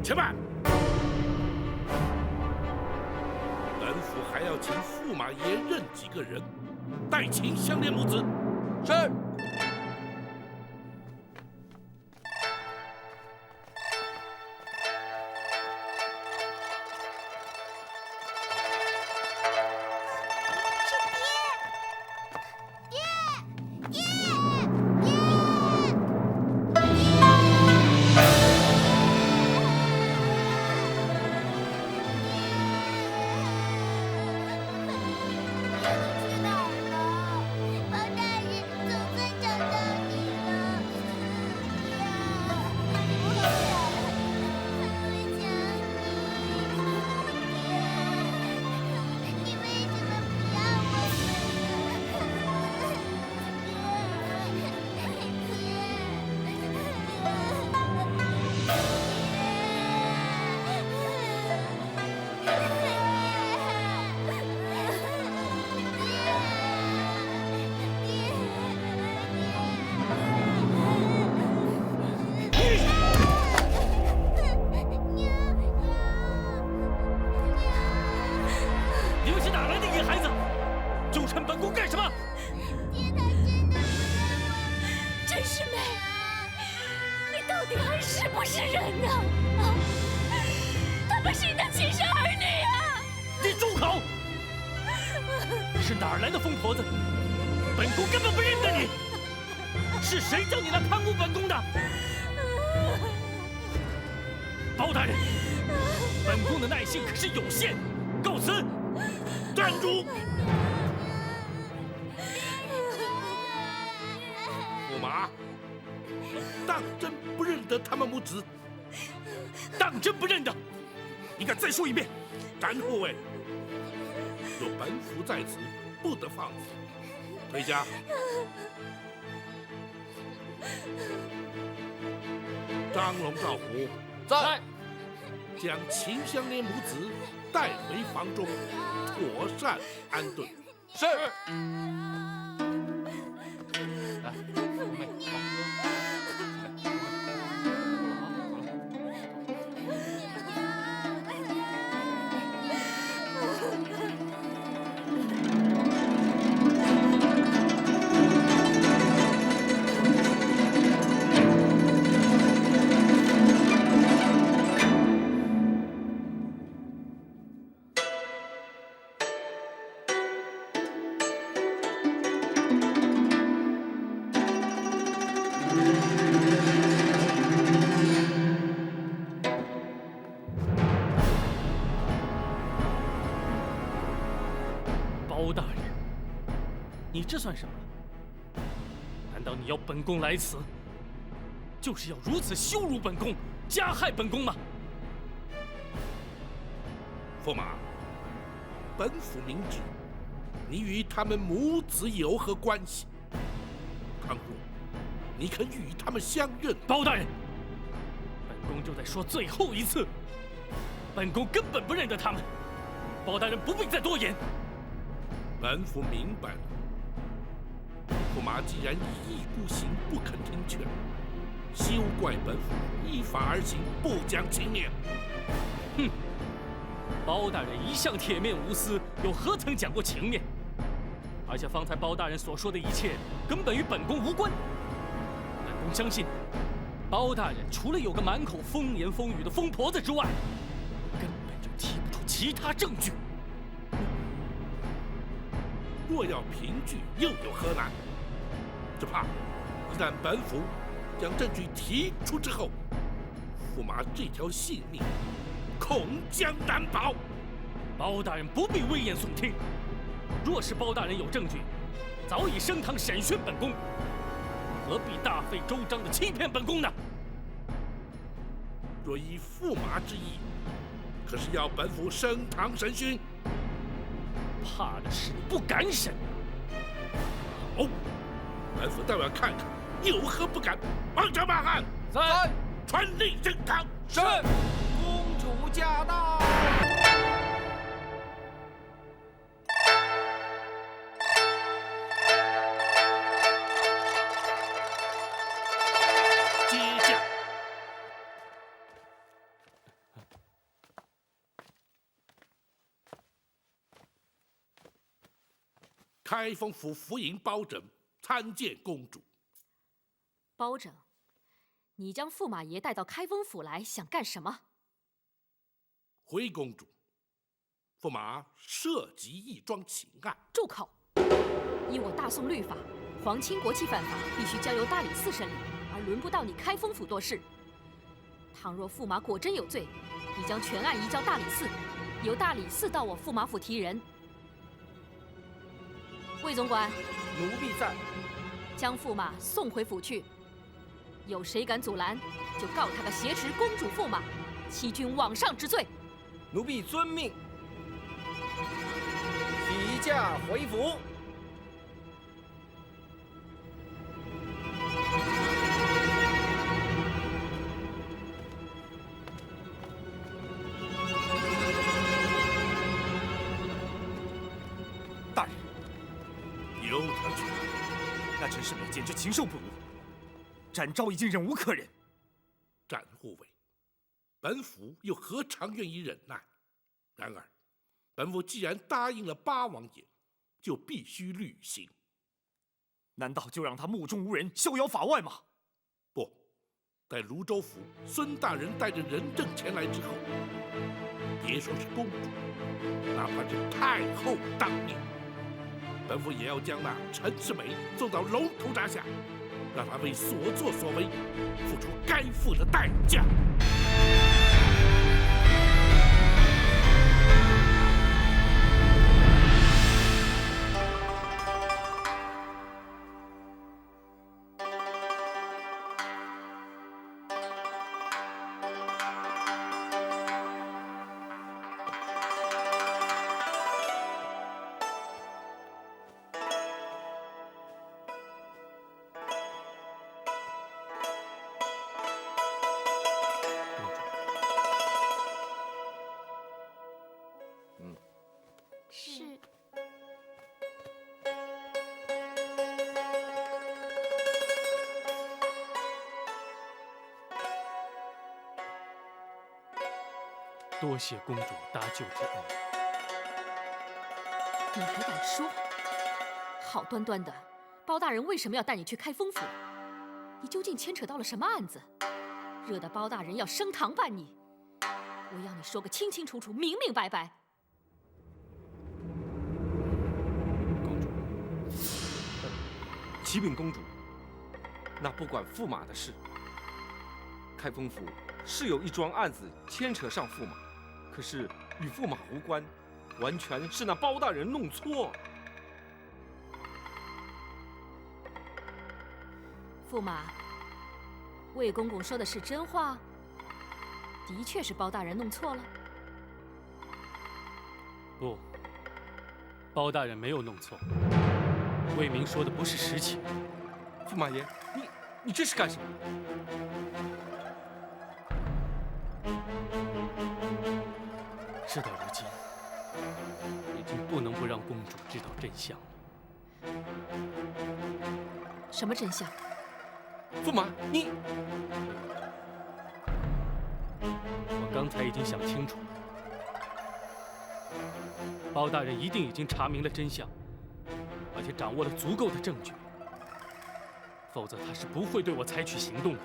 且慢！本府还要请驸马爷认几个人，代请香莲母子。是。是谁叫你来贪污本宫的？包大人，本宫的耐性可是有限，告辞。站住！驸马，你当真不认得他们母子？当真不认得？你敢再说一遍？詹护卫，有本府在此，不得放肆。退下。张龙、赵虎在，将秦香莲母子带回房中，妥善安顿。是。来，红妹，包大人，你这算什么？难道你要本宫来此，就是要如此羞辱本宫、加害本宫吗？驸马，本府明知你与他们母子有何关系，倘若你肯与他们相认，包大人，本宫就在说最后一次，本宫根本不认得他们。包大人不必再多言。本府明白了。驸马既然一意孤行，不肯听劝，休怪本府依法而行，不讲情面。哼！包大人一向铁面无私，又何曾讲过情面？而且方才包大人所说的一切，根本与本宫无关。本宫相信，包大人除了有个满口风言风语的疯婆子之外，根本就提不出其他证据。若要凭据，又有何难？只怕一旦本府将证据提出之后，驸马这条性命恐将难保。包大人不必危言耸听。若是包大人有证据，早已升堂审讯本宫，何必大费周章的欺骗本宫呢？若依驸马之意，可是要本府升堂审讯？怕的是你不敢审。好，本府待我要看看有何不敢。王朝马汉，在，传令升堂。是。公主驾到。接驾。开封府府尹包拯参见公主。包拯，你将驸马爷带到开封府来，想干什么？回公主，驸马涉及一桩情案。住口！依我大宋律法，皇亲国戚犯法必须交由大理寺审理，而轮不到你开封府多事。倘若驸马果真有罪，你将全案移交大理寺，由大理寺到我驸马府提人。魏总管，奴婢在。将驸马送回府去。有谁敢阻拦，就告他个挟持公主驸马、欺君罔上之罪。奴婢遵命。提驾回府。大人，由他去。那陈世美简直禽兽不如，展昭已经忍无可忍。展护卫，本府又何尝愿意忍耐？然而，本府既然答应了八王爷，就必须履行。难道就让他目中无人、逍遥法外吗？不，待泸州府孙大人带着人证前来之后，别说是公主，哪怕是太后当面，本府也要将那陈世美送到龙头铡下，让她为所作所为付出该付的代价。是。多谢公主搭救之恩。你还敢说？好端端的，包大人为什么要带你去开封府？你究竟牵扯到了什么案子，惹得包大人要升堂办你？我要你说个清清楚楚、明明白白。公主，启禀公主，那不管驸马的事。开封府是有一桩案子牵扯上驸马，可是与驸马无关，完全是那包大人弄错。驸马，魏公公说的是真话？的确是包大人弄错了？不，包大人没有弄错。魏明说的不是实情。驸马爷，你这是干什么？事到如今，已经不能不让公主知道真相了。什么真相？驸马，你……我刚才已经想清楚了，包大人一定已经查明了真相，而且掌握了足够的证据，否则他是不会对我采取行动的。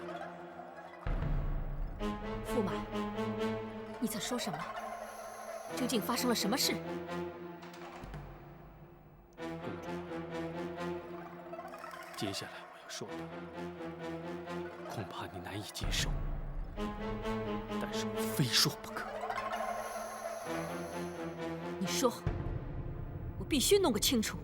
驸马，你在说什么？究竟发生了什么事？公主，接下来我要说的，恐怕你难以接受，但是我非说不可。你说，我必须弄个清楚。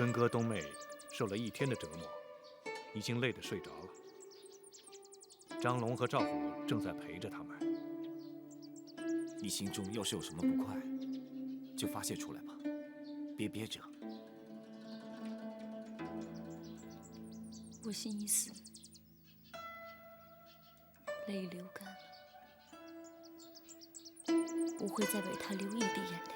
春哥、冬妹受了一天的折磨，已经累得睡着了。张龙和赵虎正在陪着他们。你心中要是有什么不快，就发泄出来吧，别憋着。我心已死，泪已流干了，不会再为他流一滴眼泪。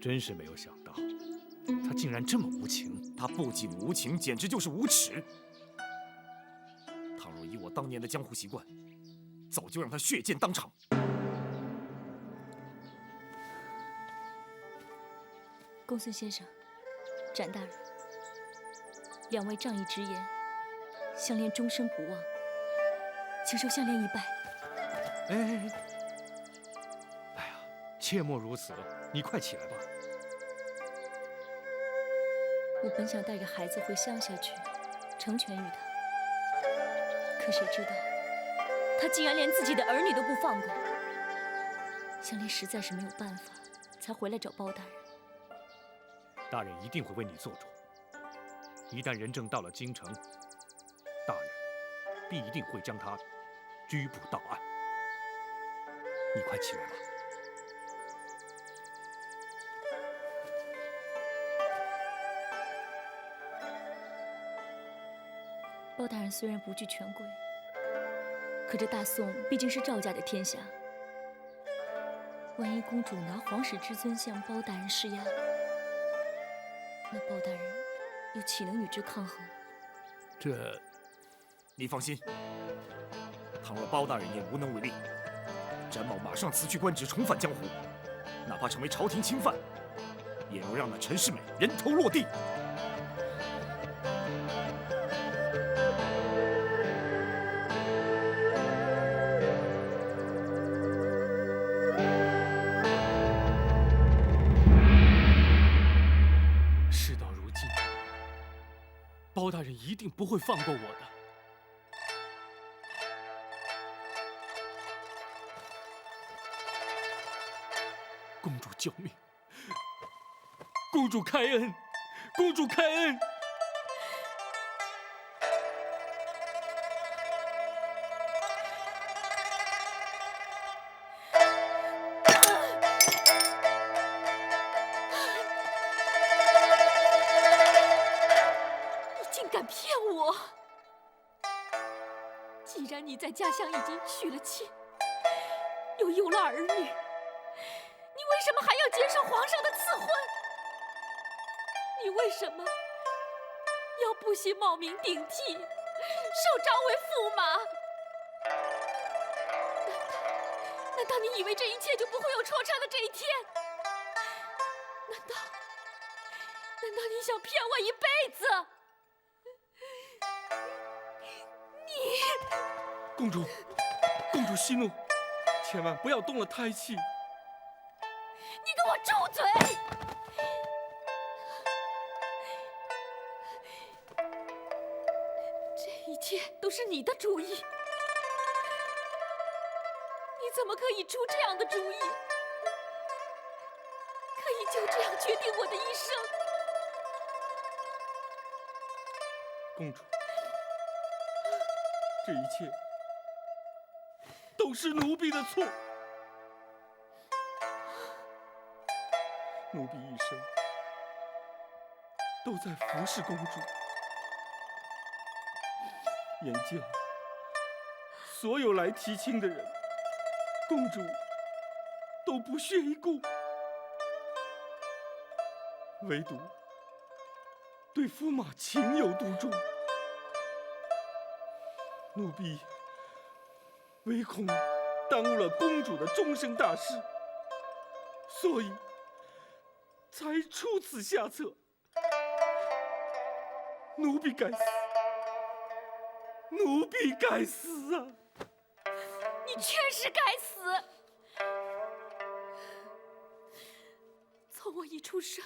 真是没有想到，他竟然这么无情。他不仅无情，简直就是无耻。倘若以我当年的江湖习惯，早就让他血溅当场。公孙先生，展大人，两位仗义直言，项链终身不忘，请受项链一拜。哎呀，切莫如此，你快起来吧。我本想带着孩子回乡下去，成全于他，可谁知道，他竟然连自己的儿女都不放过。项链实在是没有办法，才回来找包大人。大人一定会为你做主。一旦人证到了京城，大人必定会将他拘捕到案。你快起来吧。包大人虽然不惧权贵，可这大宋毕竟是赵家的天下。万一公主拿皇室之尊向包大人施压，那包大人又岂能与之抗衡？这，你放心，倘若包大人也无能为力，展某马上辞去官职，重返江湖，哪怕成为朝廷钦犯，也要让那陈世美人头落地。包大人一定不会放过我的。公主救命！公主开恩！公主开恩！既然你在家乡已经娶了亲，又有了儿女，你为什么还要接受皇上的赐婚？你为什么要不惜冒名顶替，受召为驸马？难道你以为这一切就不会有戳穿的这一天？难道你想骗我一辈子？公主息怒，千万不要动了胎气。你给我住嘴！这一切都是你的主意，你怎么可以出这样的主意？可以就这样决定我的一生？公主，这一切都是奴婢的错。奴婢一生都在服侍公主，眼见所有来提亲的人，公主都不屑一顾，唯独对驸马情有独钟。奴婢唯恐耽误了公主的终生大事，所以才出此下策。奴婢该死，奴婢该死啊！你确实该死！从我一出生，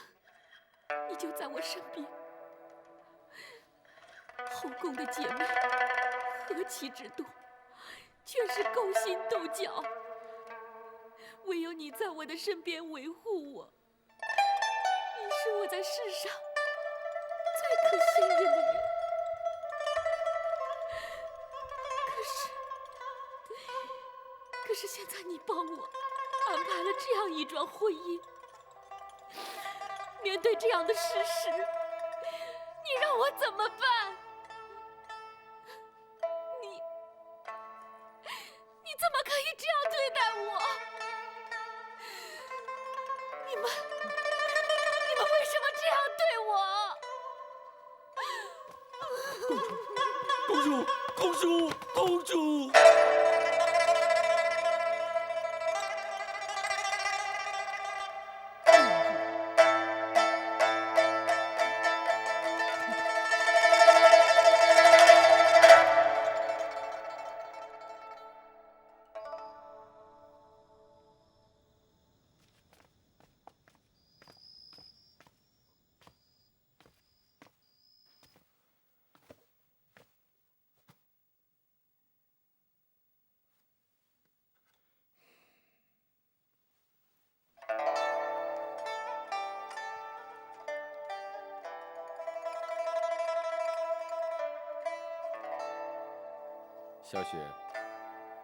你就在我身边，后宫的姐妹何其之多，却是勾心斗角，唯有你在我的身边维护我，在世上最可信任的人。可是现在你帮我安排了这样一桩婚姻，面对这样的事实，你让我怎么办？你怎么可以这样对待我？你们为什么这样对我？公主！小雪，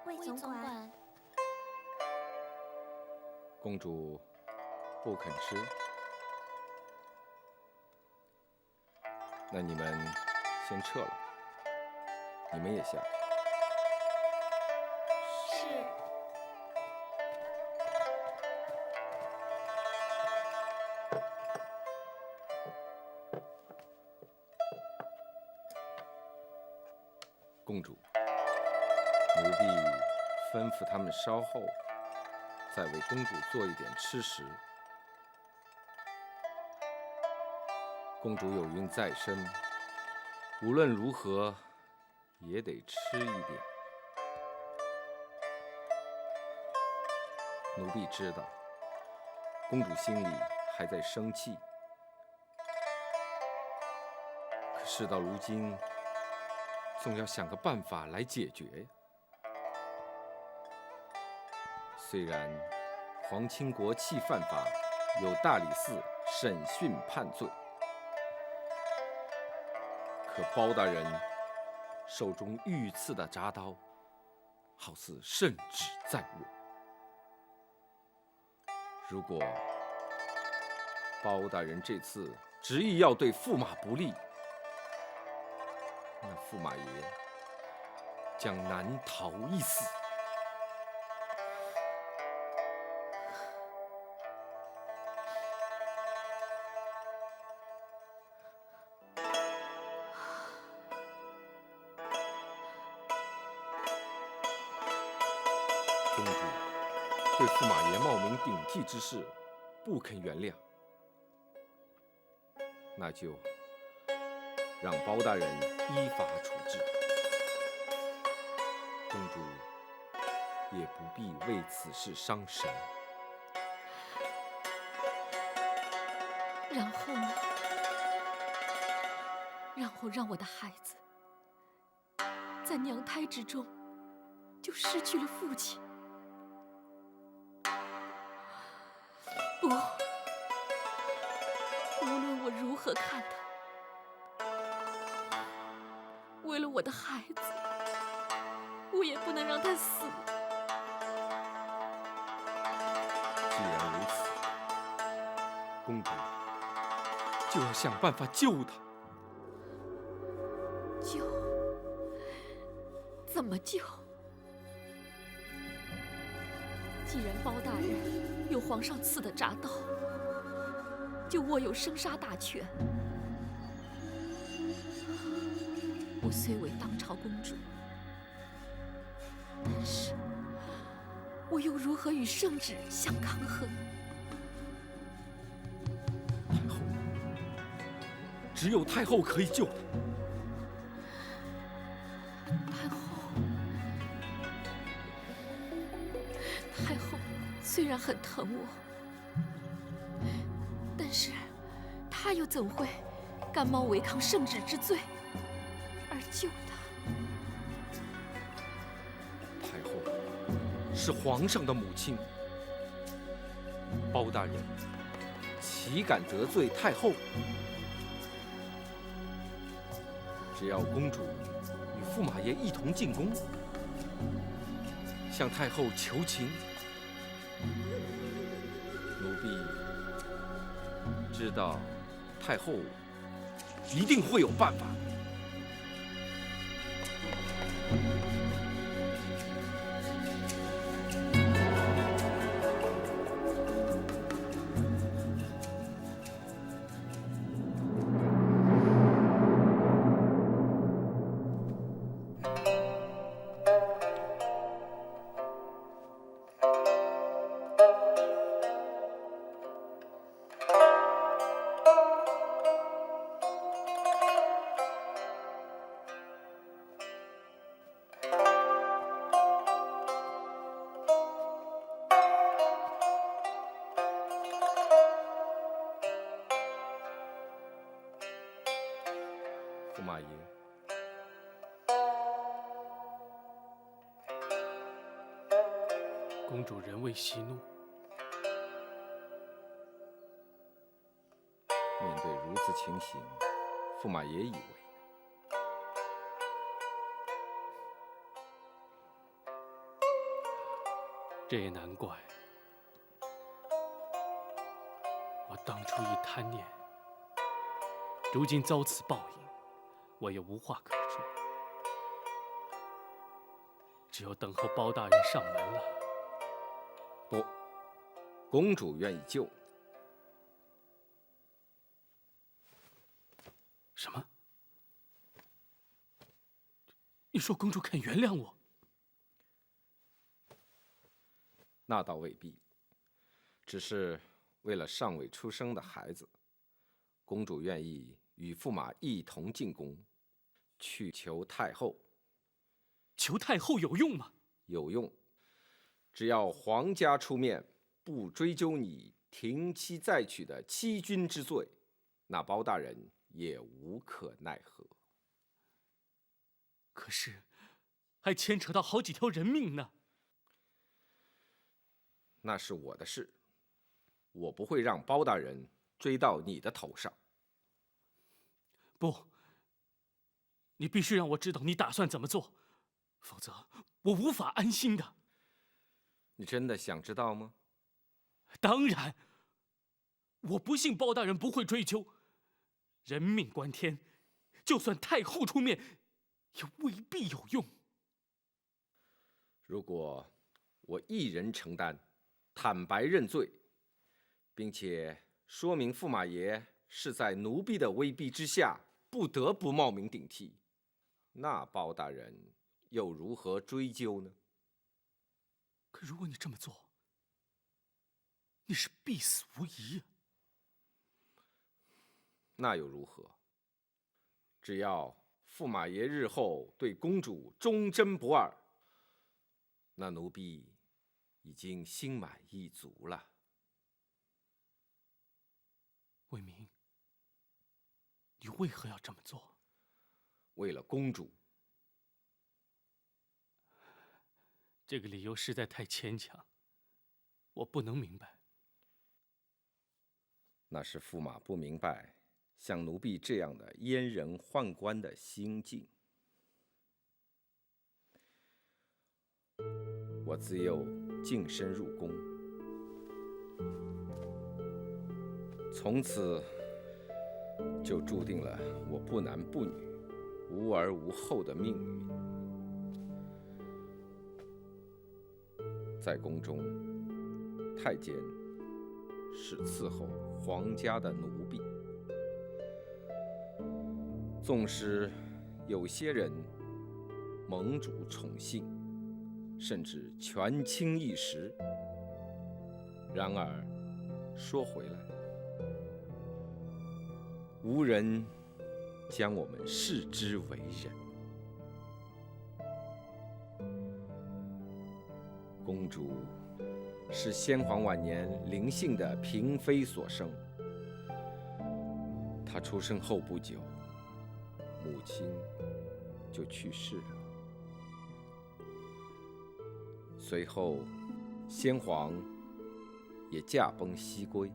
魏总管，公主不肯吃，那你们先撤了，你们也下。是。公主，奴婢吩咐他们稍后再为公主做一点吃食。公主有孕在身，无论如何也得吃一点。奴婢知道，公主心里还在生气，可事到如今，总要想个办法来解决呀。虽然皇亲国戚犯法，有大理寺审讯判罪，可包大人手中御赐的铡刀，好似圣旨在握。如果包大人这次执意要对驸马不利，那驸马爷将难逃一死。公主对驸马爷冒名顶替之事不肯原谅，那就让包大人依法处置，公主也不必为此事伤神。然后呢？然后让我的孩子在娘胎之中就失去了父亲。不，无论我如何看他，为了我的孩子，我也不能让他死。既然如此，公主就要想办法救他。救？怎么救？既然包大人有皇上赐的铡刀，就握有生杀大权。我虽为当朝公主，但是我又如何与圣旨相抗衡？太后，只有太后可以救他。太后虽然很疼我，但是她又怎会甘冒违抗圣旨之罪而救他？太后是皇上的母亲，包大人岂岂敢得罪太后？只要公主与驸马爷一同进宫，向太后求情，奴婢知道太后一定会有办法。驸马爷，公主仍未息怒。面对如此情形，驸马爷以为，这也难怪，我当初一贪念，如今遭此报应，我也无话可说，只有等候包大人上门了。不，公主愿意救你。什么？你说公主肯原谅我？那倒未必，只是为了尚未出生的孩子，公主愿意与驸马一同进宫，去求太后。求太后有用吗？有用，只要皇家出面，不追究你停妻再娶的欺君之罪，那包大人也无可奈何。可是，还牵扯到好几条人命呢。那是我的事，我不会让包大人追到你的头上。不，你必须让我知道你打算怎么做，否则我无法安心的。你真的想知道吗？当然，我不信包大人不会追究。人命关天，就算太后出面，也未必有用。如果我一人承担，坦白认罪，并且说明驸马爷是在奴婢的威逼之下不得不冒名顶替，那包大人又如何追究呢？可如果你这么做，你是必死无疑啊。那又如何？只要驸马爷日后对公主忠贞不二，那奴婢已经心满意足了。魏明，你为何要这么做？为了公主。这个理由实在太牵强，我不能明白。那是驸马不明白像奴婢这样的阉人宦官的心境。我自幼净身入宫，从此就注定了我不男不女、无儿无后的命运。在宫中，太监是伺候皇家的奴婢，纵使有些人蒙主宠幸，甚至权倾一时，然而说回来，无人将我们视之为人。公主是先皇晚年临幸的嫔妃所生，她出生后不久，母亲就去世了。随后，先皇也驾崩西归。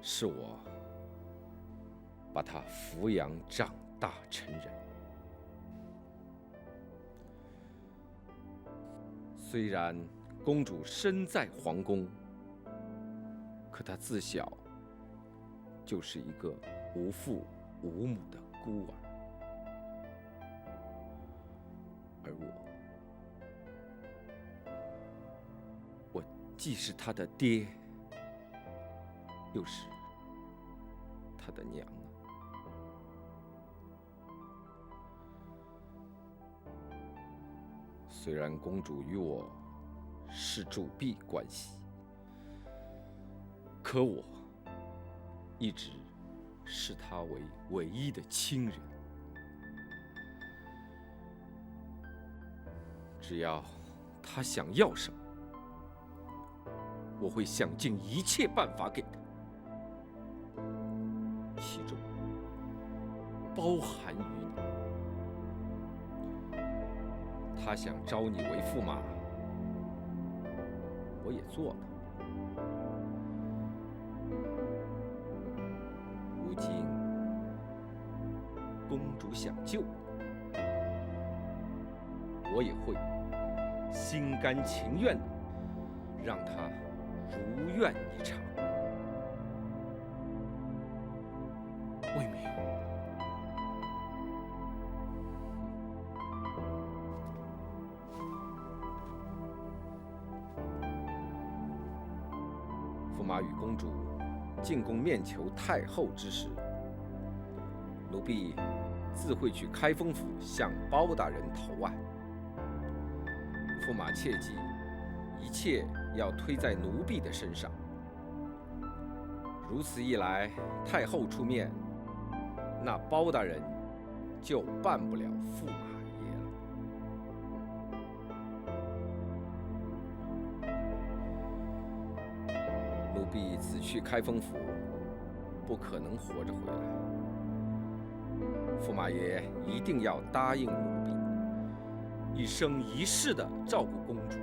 是我把他抚养长大成人。虽然公主身在皇宫，可她自小就是一个无父无母的孤儿，而我既是她的爹，又是她的娘。虽然公主与我是主婢关系，可我一直视她为唯一的亲人。只要她想要什么，我会想尽一切办法给她，其中包含于你。她想招你为驸马，我也做了。如今公主想救我也会心甘情愿地让她如愿以偿。魏明，驸马与公主进宫面求太后之时，奴婢自会去开封府向包大人投案。驸马切记，一切要推在奴婢的身上。如此一来，太后出面，那包大人就办不了驸马爷了。奴婢此去开封府，不可能活着回来。驸马爷一定要答应奴婢，一生一世地照顾公主，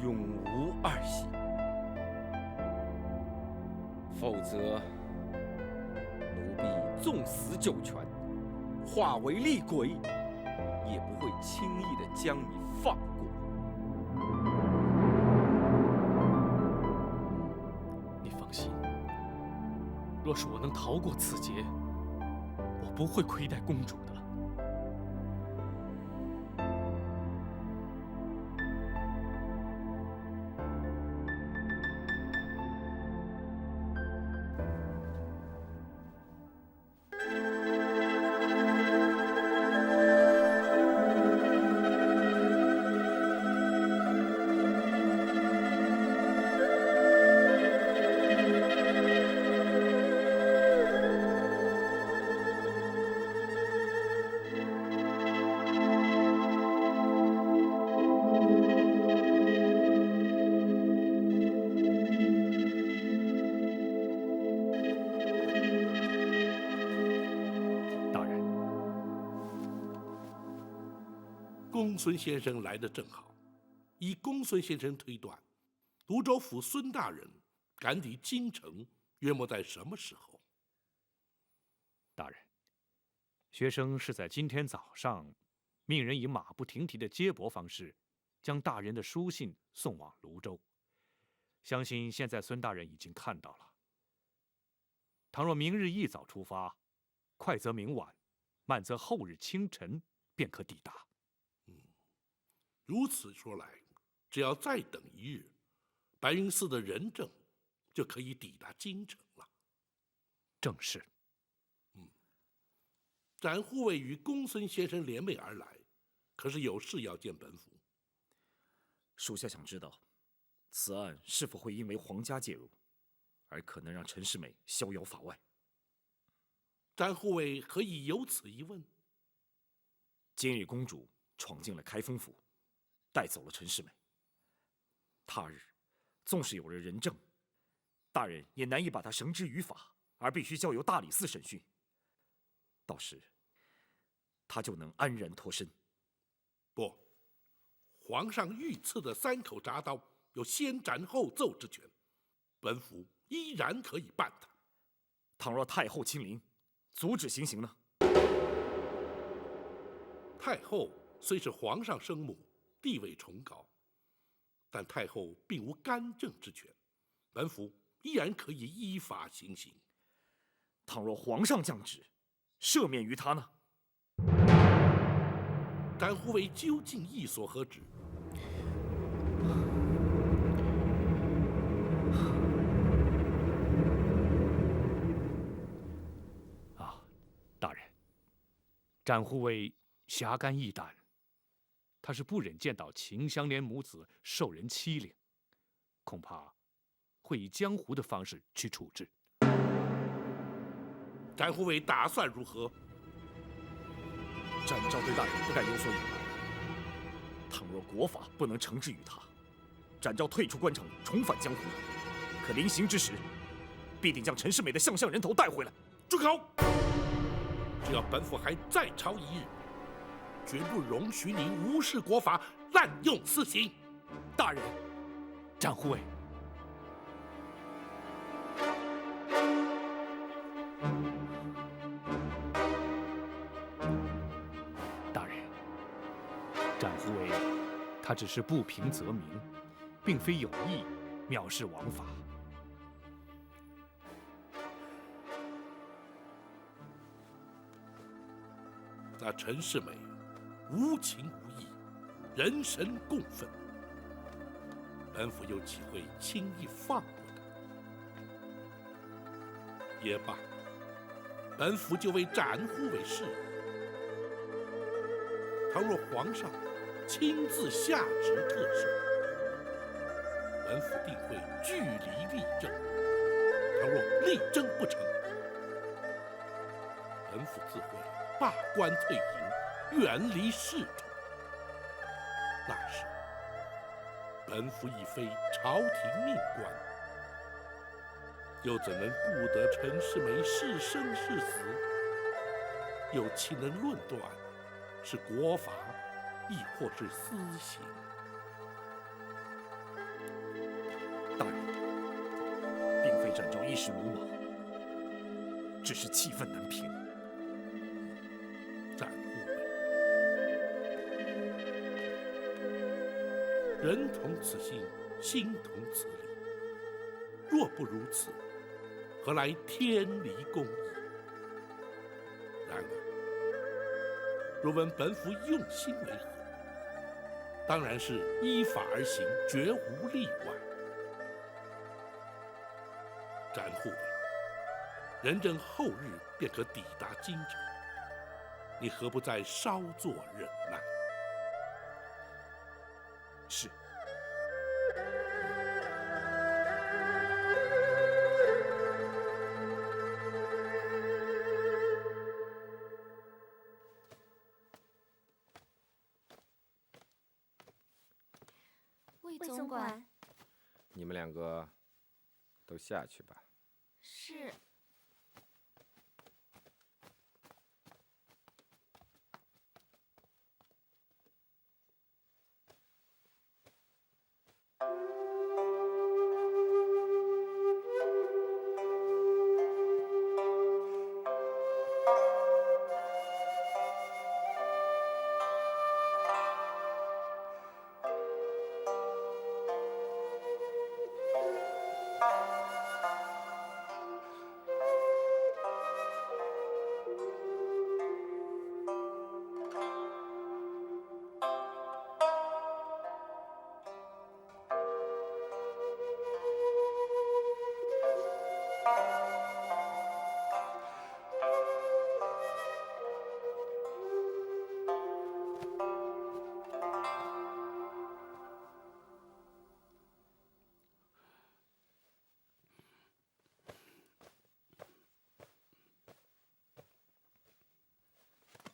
永无二心。否则，奴婢纵死九泉，化为厉鬼，也不会轻易地将你放过。你放心，若是我能逃过此劫，我不会亏待公主的。公孙先生来得正好。依公孙先生推断，泸州府孙大人赶抵京城，约莫在什么时候？大人，学生是在今天早上，命人以马不停蹄的接驳方式，将大人的书信送往泸州。相信现在孙大人已经看到了。倘若明日一早出发，快则明晚，慢则后日清晨便可抵达。如此说来，只要再等一日，白云寺的仁政就可以抵达京城了。正是。展护卫与公孙先生联袂而来，可是有事要见本府。属下想知道，此案是否会因为皇家介入，而可能让陈世美逍遥法外？展护卫何以有此一问？今日公主闯进了开封府，带走了陈世美。他日纵使有了人证，大人也难以把她绳之于法，而必须交由大理寺审讯。到时，她就能安然脱身。不，皇上御赐的3口铡刀有先斩后奏之权，本府依然可以办他。倘若太后亲临，阻止行刑呢？太后虽是皇上生母，地位崇高，但太后并无干政之权，本府依然可以依法行刑。倘若皇上降旨，赦免于他呢？展护卫究竟意所何指？大人，展护卫侠肝义胆，他是不忍见到秦香莲母子受人欺凌，恐怕会以江湖的方式去处置。展护卫打算如何？展昭对大人不该有所隐瞒。倘若国法不能惩治于他，展昭退出关城，重返江湖。可临行之时，必定将陈世美的项项人头带回来。住口！只要本府还在朝一日，绝不容许你无视国法，滥用私刑。大人，展护卫。大人，展护卫他只是不平则鸣，并非有意藐视王法。那陈世美无情无义，人神共愤，本府又岂会轻易放过他？也罢，本府就为展护卫示意。倘若皇上亲自下旨特赦，本府定会据理力争。倘若力争不成，本府自会罢官退营，远离仕途。那时，本府已非朝廷命官，又怎能顾得陈世美是生是死？又岂能论断是国法，亦或是私刑？大人，并非展昭一时鲁莽，只是气愤难平。展护卫，人同此心，心同此理。若不如此，何来天理公义？然而，若问本府用心为何，当然是依法而行，绝无例外。展护卫，仁政后日便可抵达京城，你何不再稍作忍耐？是。魏总管，你们两个都下去吧。是。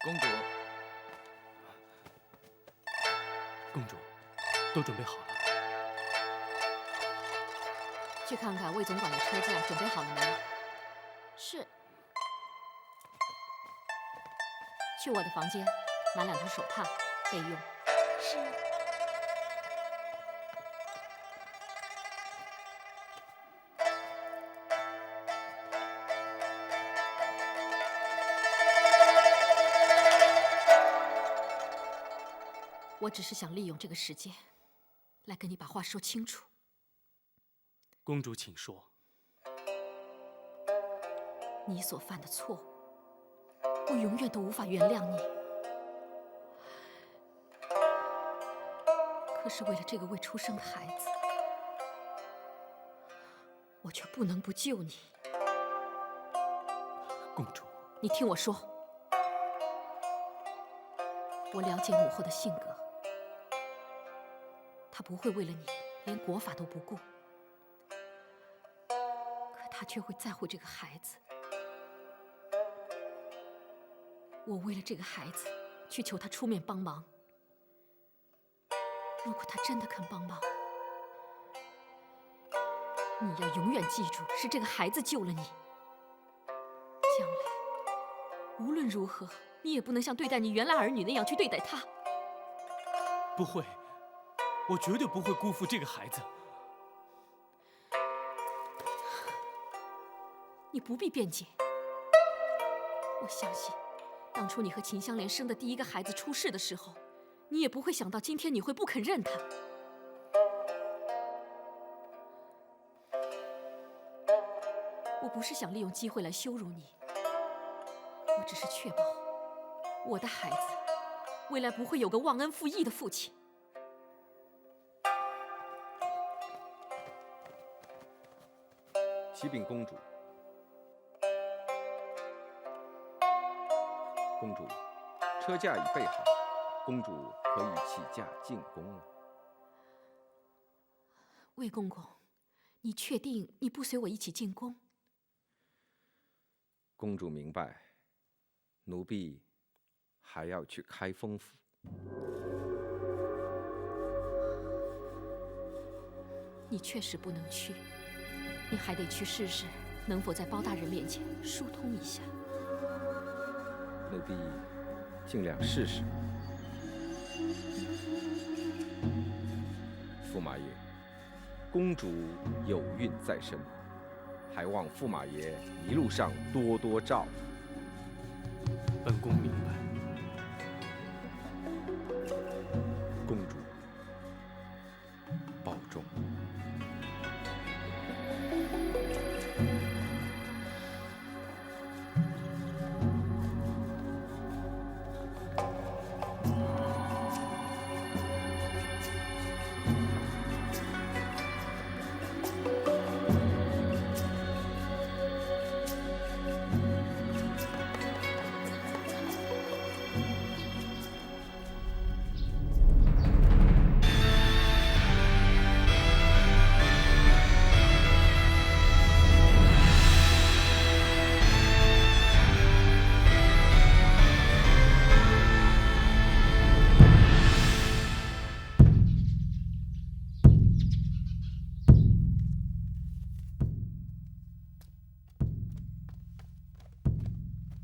公主，公主，都准备好了。去看看魏总管的车驾准备好了没有？是。去我的房间拿2条手帕备用。是。我只是想利用这个时间，来跟你把话说清楚。公主，请说。你所犯的错误，我永远都无法原谅你。可是为了这个未出生的孩子，我却不能不救你。公主，你听我说，我了解母后的性格，她不会为了你连国法都不顾，可她却会在乎这个孩子。我为了这个孩子去求他出面帮忙，如果他真的肯帮忙，你要永远记住，是这个孩子救了你。将来无论如何，你也不能像对待你原来儿女那样去对待他。不会，我绝对不会辜负这个孩子。你不必辩解，我相信。当初你和秦香莲生的第一个孩子出世的时候，你也不会想到今天你会不肯认他。我不是想利用机会来羞辱你，我只是确保我的孩子未来不会有个忘恩负义的父亲。启禀公主。公主，车驾已备好，公主可以起驾进宫了。魏公公，你确定你不随我一起进宫？公主明白，奴婢还要去开封府。你确实不能去，你还得去试试能否在包大人面前疏通一下。奴婢尽量试试。驸马爷，公主有孕在身，还望驸马爷一路上多多照顾。本宫明白。公主，保重。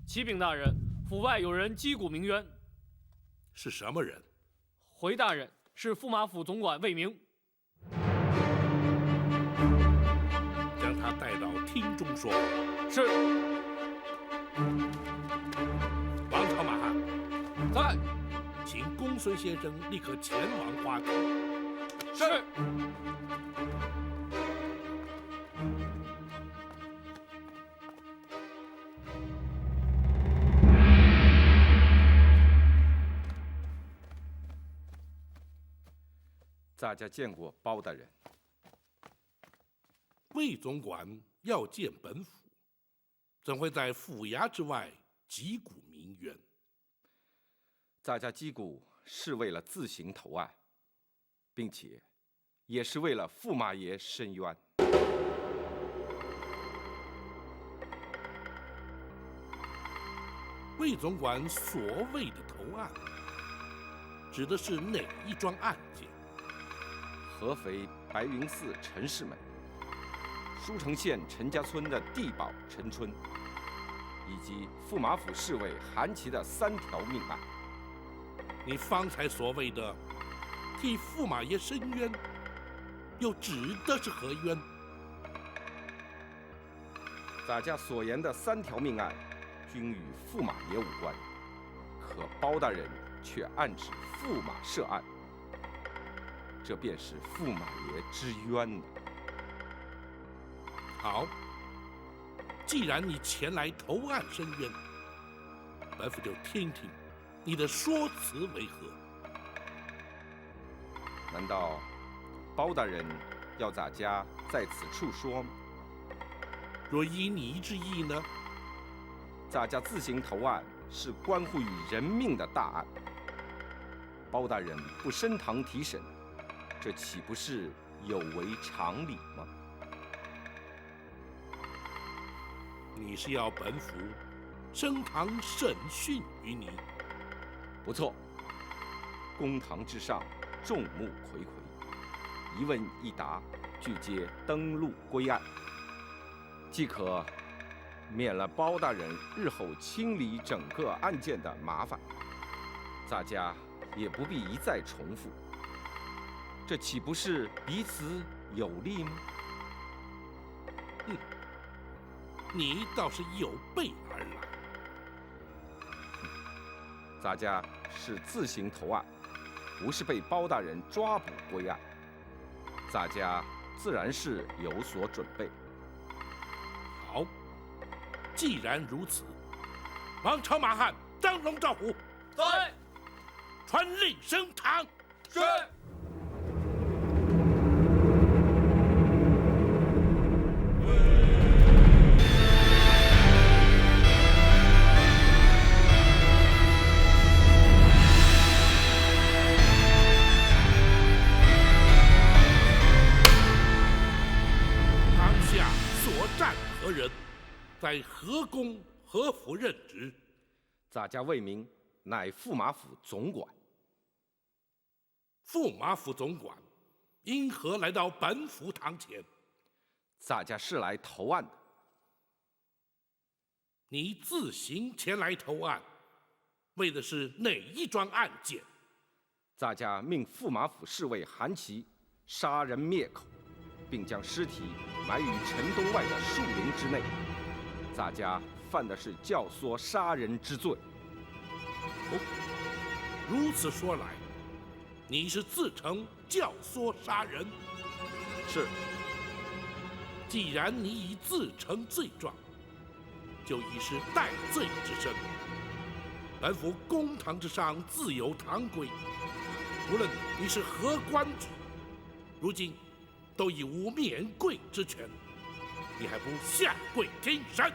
启禀大人，府外有人击鼓鸣冤。是什么人？回大人，是驸马府总管魏明。将他带到厅中说。是。王朝马汉，在。请公孙先生立刻前往花厅。是。大家见过包大人。魏总管要见本府，怎会在府衙之外击鼓鸣冤？大家击鼓是为了自行投案，并且也是为了驸马爷申冤。魏总管所谓的投案，指的是哪一桩案件？合肥白云寺陈世美，舒城县陈家村的地保陈春，以及驸马府侍卫韩琦的3条命案。你方才所谓的替驸马爷申冤，又指的是何冤？大家所言的3条命案，均与驸马爷无关，可包大人却暗指驸马涉案，这便是驸马爷之冤了。好，既然你前来投案申冤，本府就听听你的说辞为何。难道包大人要咱家在此处说吗？若依你之意呢？咱家自行投案是关乎于人命的大案，包大人不升堂提审，这岂不是有违常理吗？你是要本府升堂审讯于你？不错，公堂之上，众目睽睽，一问一答，俱皆登录归案，即可免了包大人日后清理整个案件的麻烦，咱家也不必一再重复，这岂不是彼此有利吗？你倒是有备而来。咱家是自行投案，不是被包大人抓捕归案，咱家自然是有所准备。好，既然如此，王朝马汉、张龙、赵虎，对，传令升堂。是。当下所战何人？在何宫何府任职？咱家魏明乃驸马府总管。驸马府总管因何来到本府堂前？咱家是来投案的。你自行前来投案，为的是哪一桩案件？咱家命驸马府侍卫韩琦杀人灭口，并将尸体埋于城东外的树林之内。咱家犯的是教唆杀人之罪。如此说来，你是自称教唆杀人？是。既然你已自成罪状，就已是戴罪之身。本府公堂之上自有堂规，无论你是何官职，如今都已无免跪之权，你还不下跪听审？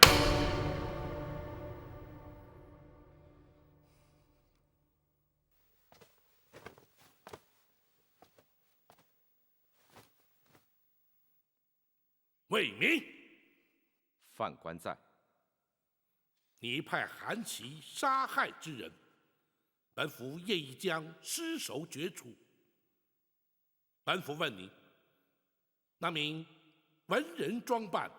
魏明，犯官在。你派韩琦杀害之人，本府业已将尸首决除。本府问你，那名文人装扮、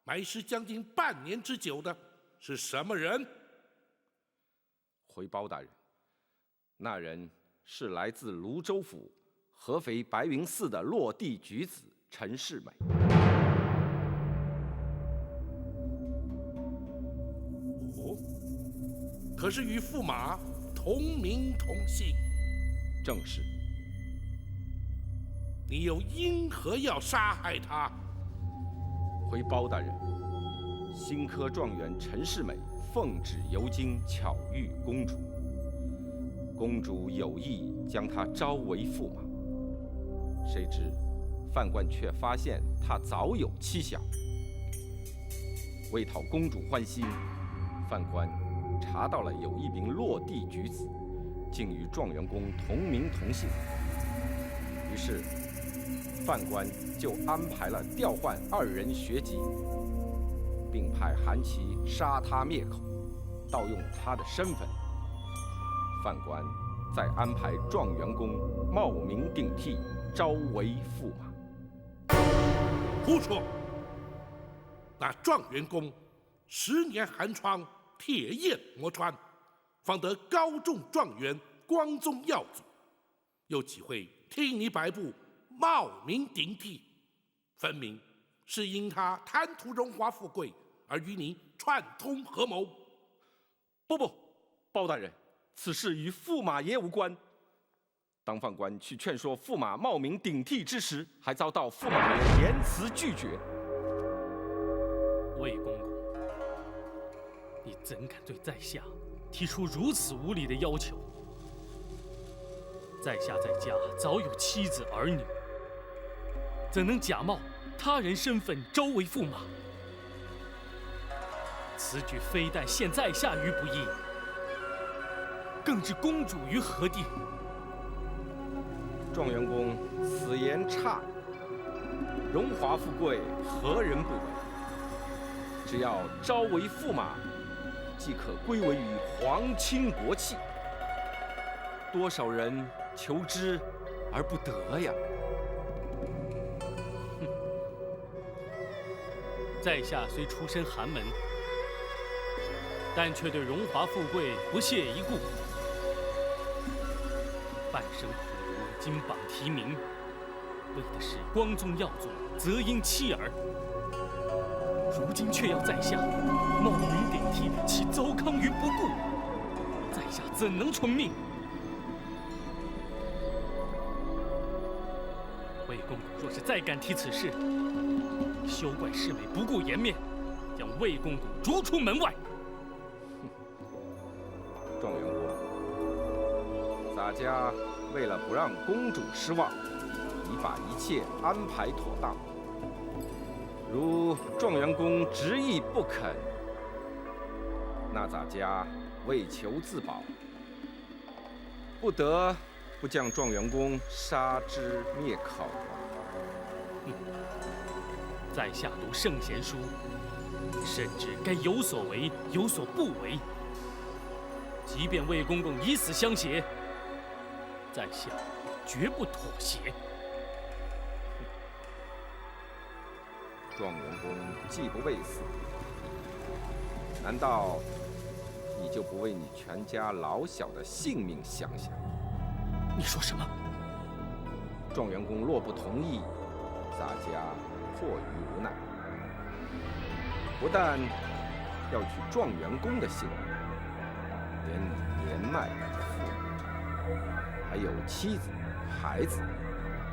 埋尸将近半年之久的是什么人？回包大人，那人是来自泸州府合肥白云寺的落地举子陈世美。可是与驸马同名同姓。正是。你又因何要杀害他？回包大人，新科状元陈世美奉旨游京，巧遇公主。公主有意将他招为驸马，谁知犯官却发现他早有妻小。为讨公主欢心，犯官查到了有一名落地举子，竟与状元公同名同姓。于是，犯官就安排了调换二人学籍，并派韩琦杀他灭口，盗用他的身份。犯官再安排状元公冒名顶替，招为驸马。胡说！那状元公10年寒窗，铁砚磨穿，方得高中状元，光宗耀祖，又岂会听你摆布，冒名顶替？分明是因他贪图荣华富贵，而与你串通合谋。不，包大人，此事与驸马爷无关。当犯官去劝说驸马冒名顶替之时，还遭到驸马爷严词拒绝。魏公公，你怎敢对在下提出如此无理的要求？在下在家早有妻子儿女，怎能假冒他人身份招为驸马？此举非但陷在下于不义，更置公主于何地？状元公此言差矣，荣华富贵何人不为？只要招为驸马，即可归为于皇亲国戚。多少人求之而不得呀！在下虽出身寒门，但却对荣华富贵不屑一顾。半生苦读，金榜题名，为的是光宗耀祖，择英妻儿。如今却要在下冒名顶替，其糟糠于不顾，在下怎能从命？魏公公若是再敢提此事，休怪世美不顾颜面，将魏公公逐出门外。状元公，洒家为了不让公主失望，已把一切安排妥当。如状元公执意不肯，那洒家为求自保，不得不将状元公杀之灭口。在下读圣贤书，深知该有所为，有所不为。即便魏公公以死相胁，在下绝不妥协。状元公既不畏死，难道你就不为你全家老小的性命想想？你说什么？状元公若不同意，洒家迫于无奈，不但要取状元公的性命，连你年迈的父母，还有妻子、孩子，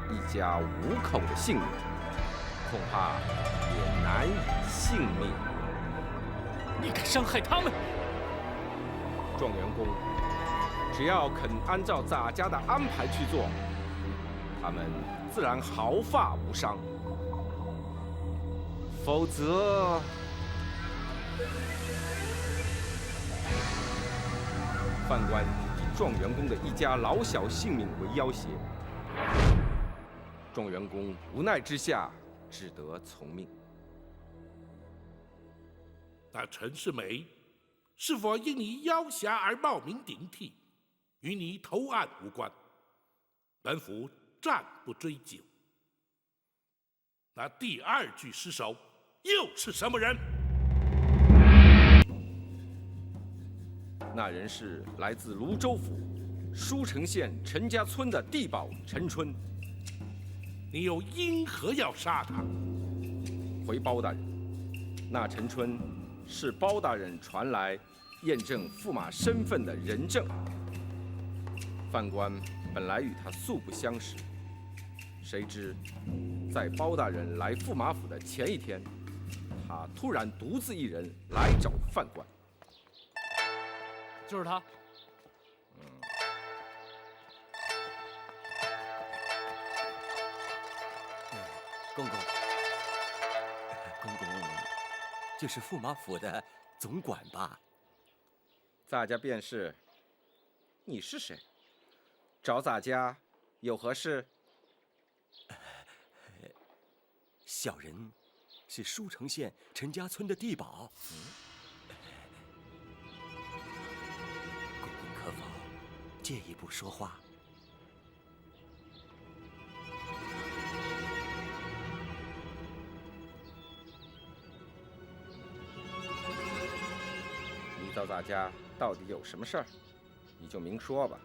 一家5口的性命，恐怕也难以幸免。你敢伤害他们？状元公，只要肯按照洒家的安排去做，他们自然毫发无伤。否则，犯官以状元公的一家老小性命为要挟，状元公无奈之下，只得从命。那陈世美是否因你妖侠而冒名顶替，与你投案无关，本府暂不追究。那第2具尸首又是什么人？那人是来自泸州府舒城县陈家村的地保陈春。你又因何要杀他？回包大人，那陈春是包大人传来验证驸马身份的人证。犯官本来与他素不相识，谁知在包大人来驸马府的前一天，他突然独自一人来找犯官。就是他。公公，公公就是驸马府的总管吧？洒家便是。你是谁？找洒家有何事？小人是舒城县陈家村的地保。公公可否借一步说话？你找洒家到底有什么事儿？你就明说吧。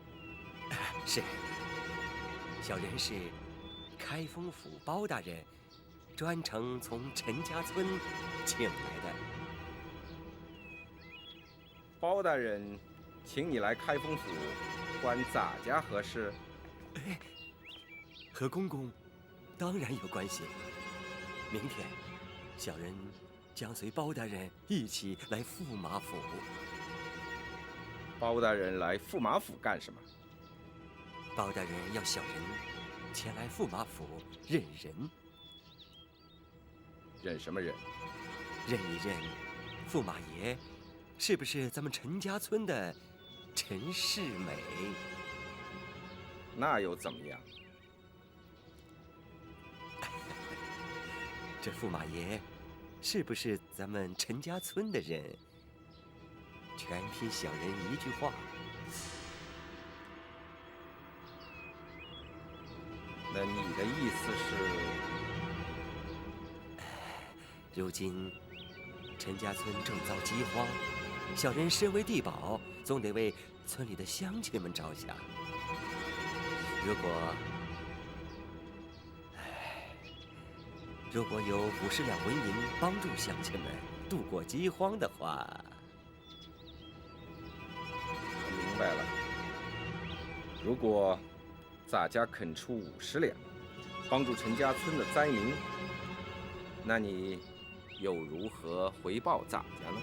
是，小人是开封府包大人专程从陈家村请来的。包大人请你来开封府，关洒家何事？和公公当然有关系。明天，小人将随包大人一起来驸马府。包大人来驸马府干什么？包大人要小人前来驸马府认人。认什么人？认一认驸马爷是不是咱们陈家村的陈世美？那又怎么样？这驸马爷是不是咱们陈家村的人，全凭小人一句话。那你的意思是？如今陈家村正遭饥荒，小人身为地保，总得为村里的乡亲们着想。如果有50两纹银帮助乡亲们度过饥荒的话，我明白了。如果咱家肯出50两，帮助陈家村的灾民，那你又如何回报咱家呢？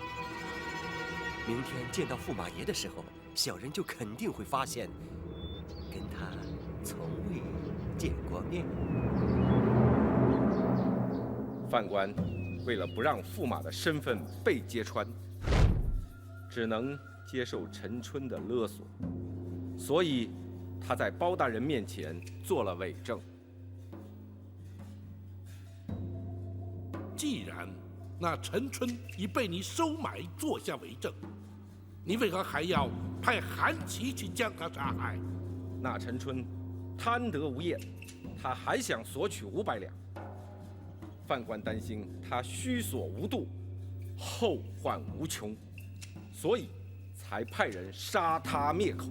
明天见到驸马爷的时候，小人就肯定会发现，跟他从未见过面。范官为了不让驸马的身份被揭穿，只能接受陈春的勒索，所以他在包大人面前做了伪证。既然那陈春已被你收买做下伪证，你为何还要派韩琦去将他杀害？那陈春贪得无厌，他还想索取500两。范官担心他虚索无度，后患无穷，所以才派人杀他灭口。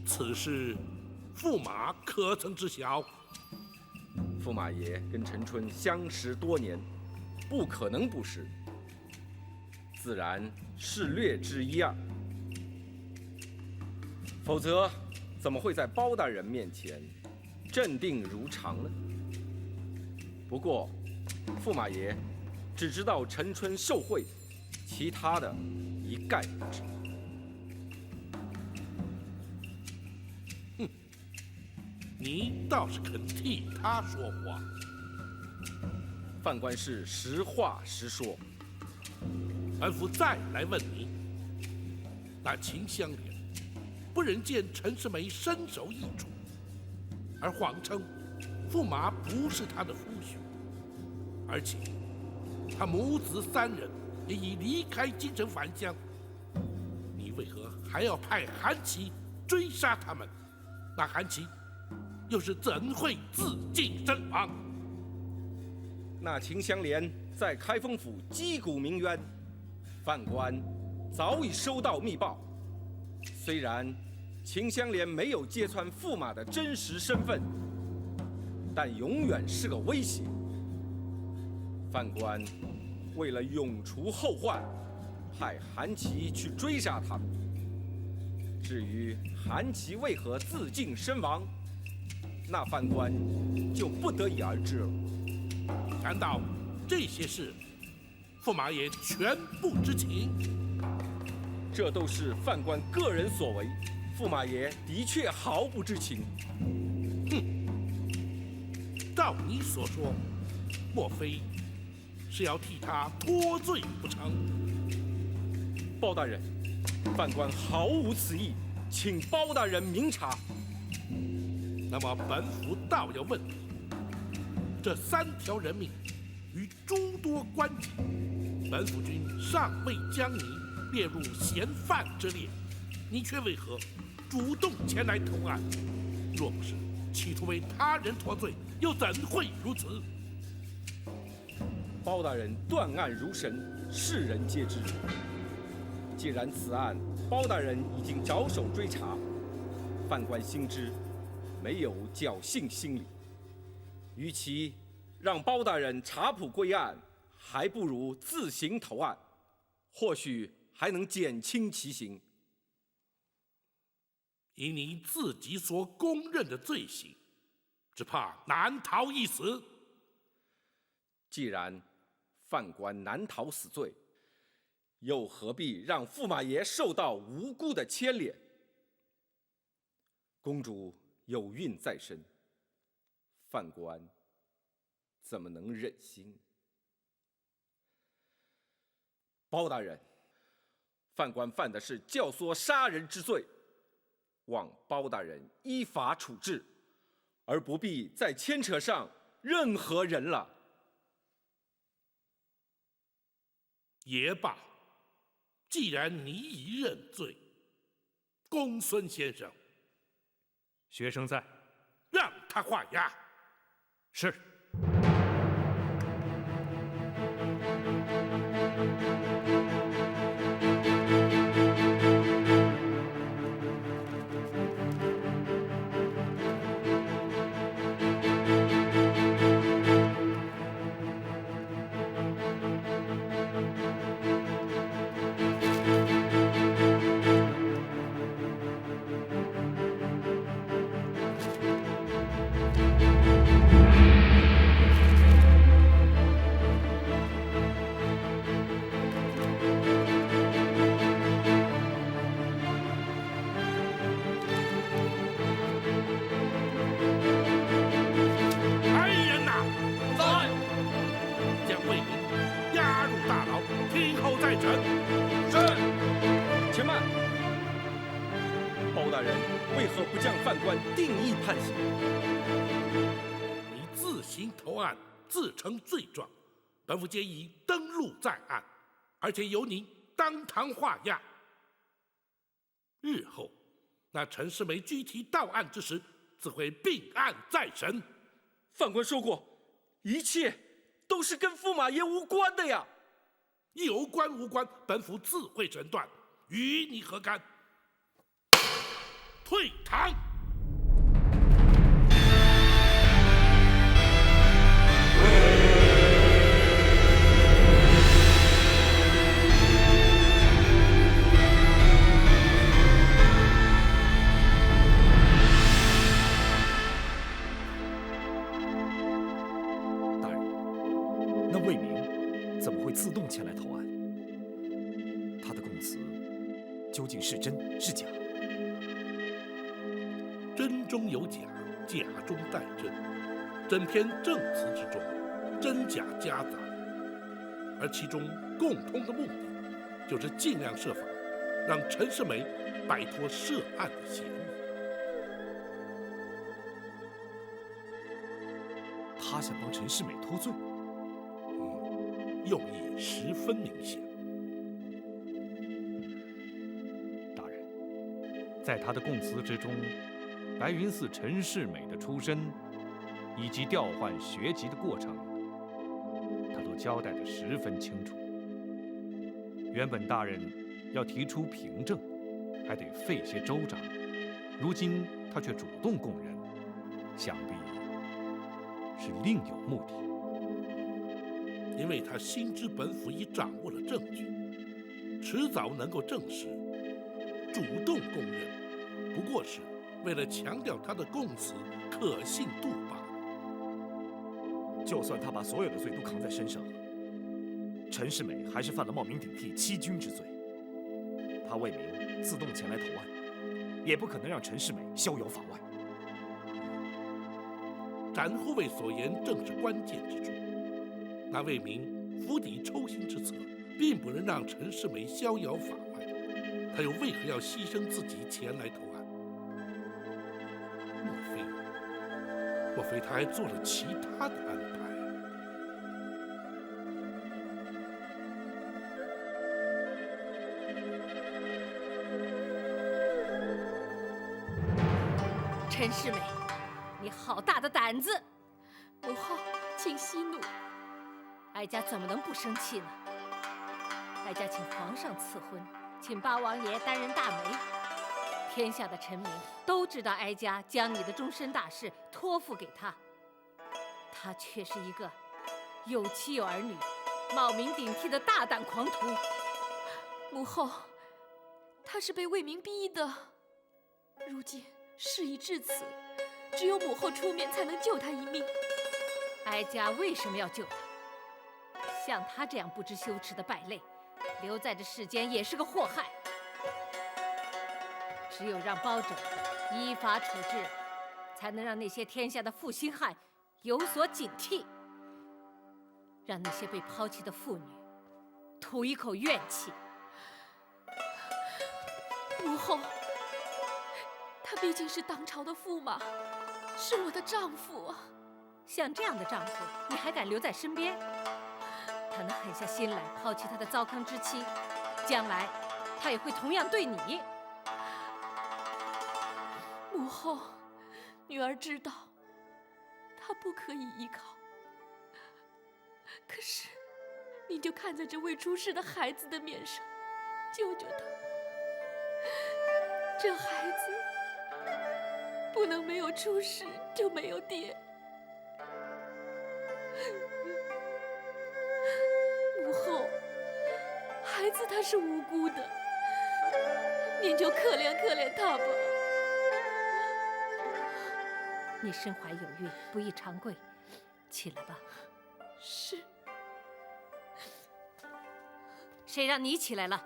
此事，驸马可曾知晓？驸马爷跟陈春相识多年，不可能不识，自然是略知一二。否则，怎么会在包大人面前镇定如常呢？不过，驸马爷只知道陈春受贿，其他的一概不知。哼，你倒是肯替他说话。范官是实话实说。本府再来问你，那秦香莲不忍见陈世美身首异处，而谎称驸马不是他的夫婿，而且他母子3人也已离开京城返乡，你为何还要派韩琦追杀他们？那韩琦又是怎会自尽身亡？那秦香莲在开封府击鼓鸣冤，范官早已收到密报。虽然秦香莲没有揭穿驸马的真实身份，但永远是个威胁。范官为了永除后患，派韩琦去追杀他们。至于韩琦为何自尽身亡，那范官就不得已而知了。难道这些事，驸马爷全不知情？这都是范官个人所为，驸马爷的确毫不知情。哼，照你所说，莫非是要替他脱罪不成？包大人，范官毫无此意，请包大人明察。那么本府倒要问你，这3条人命与诸多官职，本府君尚未将你列入嫌犯之列，你却为何主动前来投案？若不是企图为他人脱罪，又怎会如此？包大人断案如神，世人皆知。既然此案包大人已经着手追查，范官心知没有侥幸心理，与其让包大人查捕归案，还不如自行投案，或许还能减轻其刑。以你自己所公认的罪行，只怕难逃一死。既然犯官难逃死罪，又何必让驸马爷受到无辜的牵连？公主有孕在身，犯官怎么能忍心？包大人，犯官犯的是教唆杀人之罪，望包大人依法处置，而不必再牵扯上任何人了。也罢，既然你已认罪，公孙先生，学生在，让他画押。是。为何不将犯官定义判刑？你自行投案，自成罪状，本府皆已登录在案，而且由你当堂画押。日后那陈世美具体到案之时，自会并案再审。犯官说过，一切都是跟驸马爷无关的呀。有关无关，本府自会审断，与你何干？退堂。大人，那魏明怎么会自动前来投案？他的供词究竟是真是假？真中有假，假中带真，整篇证词之中，真假夹杂，而其中共通的目的，就是尽量设法让陈世美摆脱涉案的嫌疑。他想帮陈世美脱罪，用意十分明显。大人，在他的供词之中，白云寺陈世美的出身以及调换学籍的过程，他都交代得十分清楚。原本大人要提出凭证，还得费些周章，如今他却主动供认，想必是另有目的。因为他心知本府已掌握了证据，迟早能够证实，主动供认，不过是为了强调他的供词可信度罢了。就算他把所有的罪都扛在身上，陈世美还是犯了冒名顶替、欺君之罪。他魏明自动前来投案，也不可能让陈世美逍遥法外。展护卫所言正是关键之处。那魏明釜底抽薪之策，并不能让陈世美逍遥法外，他又为何要牺牲自己前来投案？莫非他还做了其他的安排？陈世美，你好大的胆子！母后，请息怒。哀家怎么能不生气呢？哀家请皇上赐婚，请八王爷担任大媒，天下的臣民都知道哀家将你的终身大事托付给他，他却是一个有妻有儿女、冒名顶替的大胆狂徒。母后，他是被魏明逼的。如今事已至此，只有母后出面才能救他一命。哀家为什么要救他？像他这样不知羞耻的败类，留在这世间也是个祸害。只有让包拯依法处置，才能让那些天下的负心汉有所警惕，让那些被抛弃的妇女吐一口怨气。母后，他毕竟是当朝的驸马，是我的丈夫啊。像这样的丈夫，你还敢留在身边？他能狠下心来抛弃他的糟糠之妻，将来他也会同样对你。母后，女儿知道他不可以依靠，可是你就看在这未出世的孩子的面上，救救他。这孩子不能没有出世就没有爹。母后，孩子他是无辜的，您就可怜可怜他吧。你身怀有孕，不宜长跪，起来吧。是。谁让你起来了？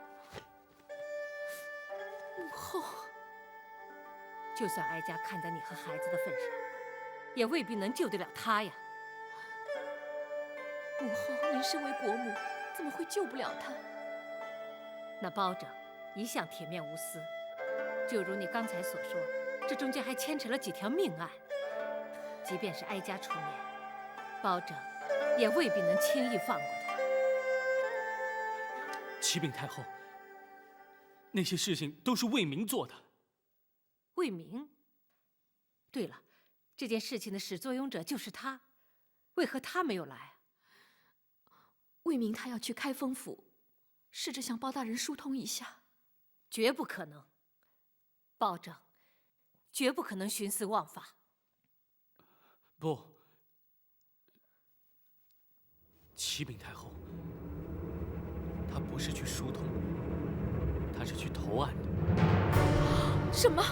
母后，就算哀家看在你和孩子的份上，也未必能救得了他呀。母后，您身为国母，怎么会救不了他？那包拯一向铁面无私，就如你刚才所说，这中间还牵扯了几条命案。即便是哀家出面，包拯也未必能轻易放过他。启禀太后，那些事情都是魏明做的。魏明？对了，这件事情的始作俑者就是他，为何他没有来啊？魏明他要去开封府，试着向包大人疏通一下。绝不可能，包拯绝不可能徇私枉法。不，启禀太后，他不是去疏通，他是去投案的。什么？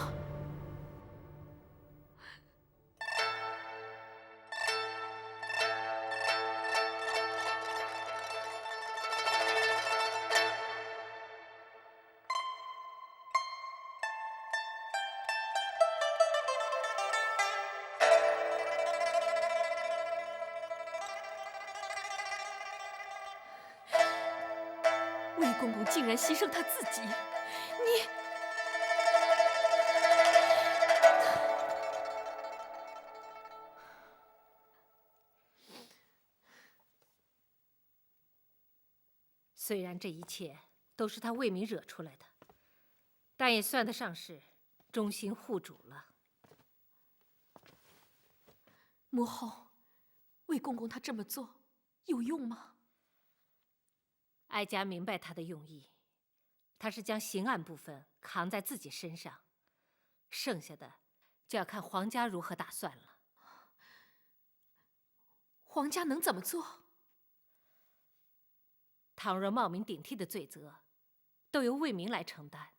魏公公竟然牺牲他自己，你……虽然这一切都是他魏明惹出来的，但也算得上是忠心护主了。母后，魏公公他这么做有用吗？哀家明白他的用意，他是将刑案部分扛在自己身上，剩下的就要看皇家如何打算了。皇家能怎么做？倘若冒名顶替的罪责都由魏明来承担，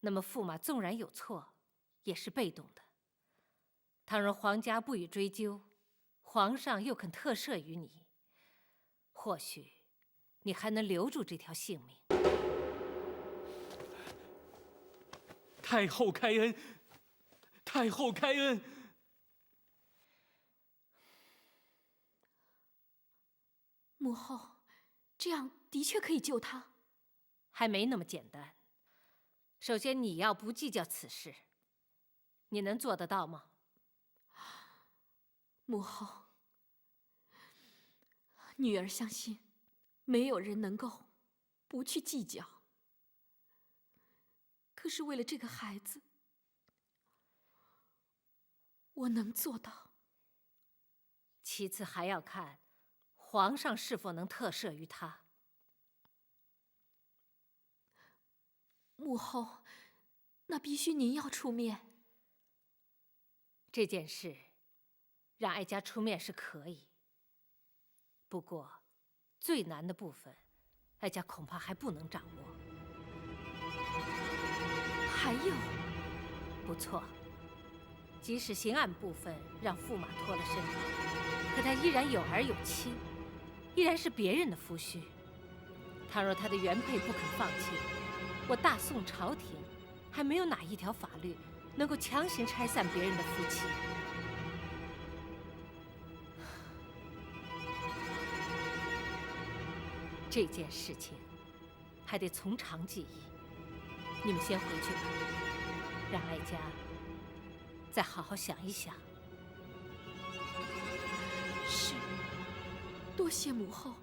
那么驸马纵然有错，也是被动的。倘若皇家不予追究，皇上又肯特赦于你，或许你还能留住这条性命。太后开恩，太后开恩！母后，这样的确可以救他。还没那么简单。首先，你要不计较此事，你能做得到吗？母后，女儿相信，没有人能够不去计较。可是为了这个孩子，我能做到。其次，还要看皇上是否能特赦于他。母后，那必须您要出面。这件事，让哀家出面是可以，不过最难的部分，哀家恐怕还不能掌握。还有，不错，即使刑案部分让驸马脱了身，可他依然有儿有妻，依然是别人的夫婿。倘若他的原配不肯放弃，我大宋朝廷还没有哪一条法律能够强行拆散别人的夫妻。这件事情还得从长计议，你们先回去吧，让哀家再好好想一想。是，多谢母后。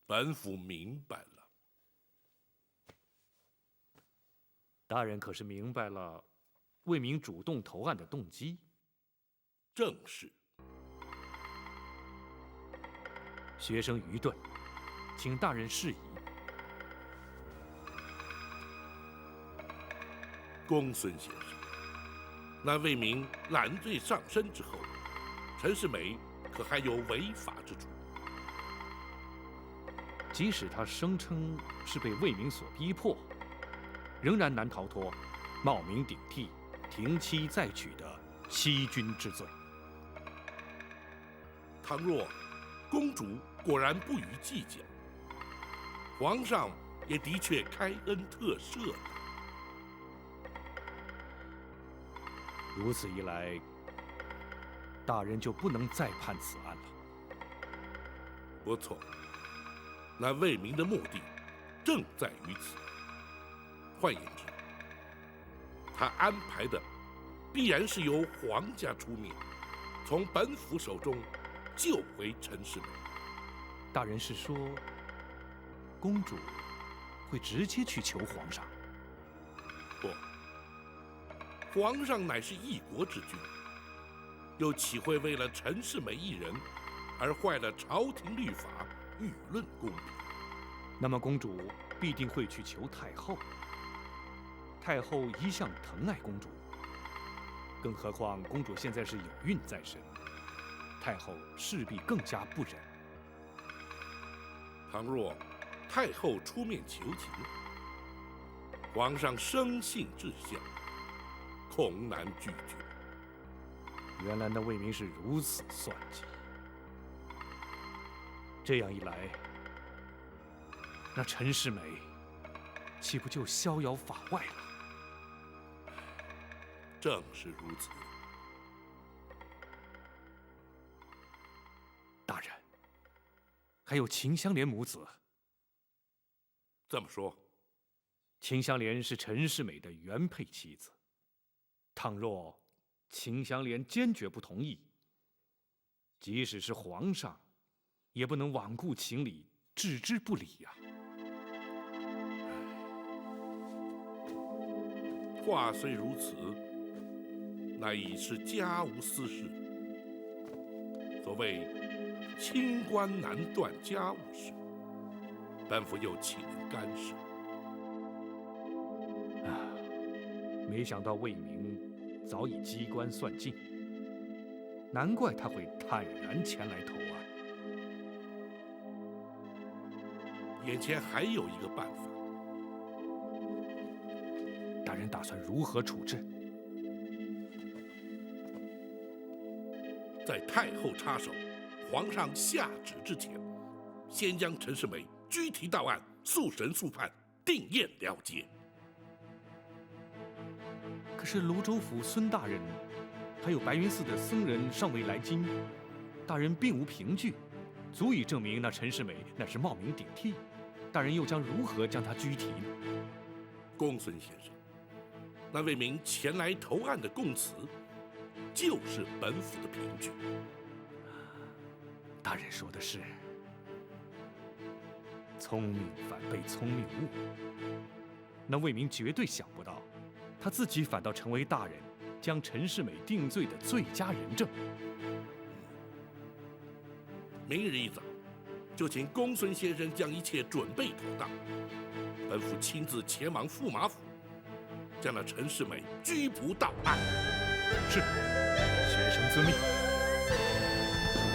本府明白了。大人可是明白了魏明主动投案的动机？正是。学生愚钝，请大人释疑。公孙先生，那魏明揽罪上身之后，陈世美可还有违法之处？即使他声称是被魏明所逼迫，仍然难逃脱冒名顶替、停妻再娶的欺君之罪。倘若公主果然不予计较，皇上也的确开恩特赦了。如此一来，大人就不能再判此案了。不错。那魏明的目的正在于此。换言之，他安排的必然是由皇家出面，从本府手中救回陈世美。大人是说，公主会直接去求皇上？不，皇上乃是一国之君，又岂会为了陈世美一人而坏了朝廷律法、舆论公平？那么公主必定会去求太后。太后一向疼爱公主，更何况公主现在是有孕在身，太后势必更加不忍。倘若太后出面求情，皇上生性至孝，恐难拒绝。原来那魏明是如此算计。这样一来，那陈世美岂不就逍遥法外了？正是如此。大人，还有秦香莲母子。这么说，秦香莲是陈世美的原配妻子。倘若秦香莲坚决不同意，即使是皇上，也不能罔顾情理，置之不理呀。话虽如此，那已是家无私事。所谓清官难断家务事，本府又岂能干涉？没想到魏明早已机关算尽，难怪他会坦然前来投案。眼前还有一个办法。大人打算如何处置？在太后插手、皇上下旨之前，先将陈世美拘提到案，速审速判，定验了结。可是泸州府孙大人，还有白云寺的僧人尚未来京，大人并无凭据，足以证明那陈世美乃是冒名顶替。大人又将如何将他拘提呢？公孙先生，那魏明前来投案的供词，就是本府的凭据。大人说的是，聪明反被聪明误。那魏明绝对想不到，他自己反倒成为大人将陈世美定罪的最佳人证。明日一早，就请公孙先生将一切准备妥当，本府亲自前往驸马府，将那陈世美拘捕到案。是，学生遵命。